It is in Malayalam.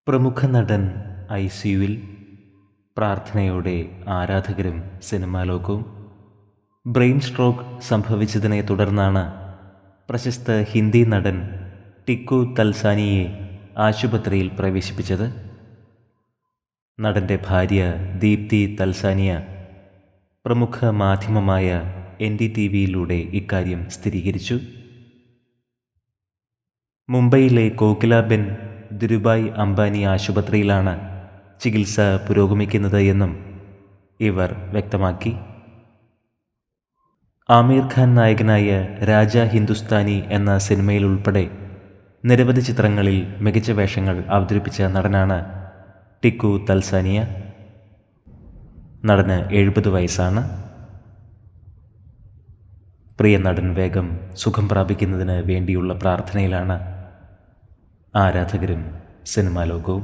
പ്രമുഖ നടൻ ICUവിൽ, പ്രാർത്ഥനയോടെ ആരാധകരും സിനിമാ ലോകവും. ബ്രെയിൻ സ്ട്രോക്ക് സംഭവിച്ചതിനെ തുടർന്നാണ് പ്രശസ്ത ഹിന്ദി നടൻ ടിക്കു തൽസാനിയെ ആശുപത്രിയിൽ പ്രവേശിപ്പിച്ചത്. നടൻ്റെ ഭാര്യ ദീപ്തി തൽസാനിയ പ്രമുഖ മാധ്യമമായ NDTVയിലൂടെ ഇക്കാര്യം സ്ഥിരീകരിച്ചു. മുംബൈയിലെ കോകിലാബെൻ ധീരുഭായ് അംബാനി ആശുപത്രിയിലാണ് ചികിത്സ പുരോഗമിക്കുന്നത് എന്നും ഇവർ വ്യക്തമാക്കി. ആമീർ ഖാൻ നായകനായ രാജ ഹിന്ദുസ്ഥാനി എന്ന സിനിമയിലുൾപ്പെടെ നിരവധി ചിത്രങ്ങളിൽ മികച്ച വേഷങ്ങൾ അവതരിപ്പിച്ച നടനാണ് ടിക്കു തൽസാനിയ. നടന് 70 വയസ്സാണ്. പ്രിയ നടൻ വേഗം സുഖം പ്രാപിക്കുന്നതിന് വേണ്ടിയുള്ള പ്രാർത്ഥനയിലാണ് ആരാധകരും സിനിമാ ലോകവും.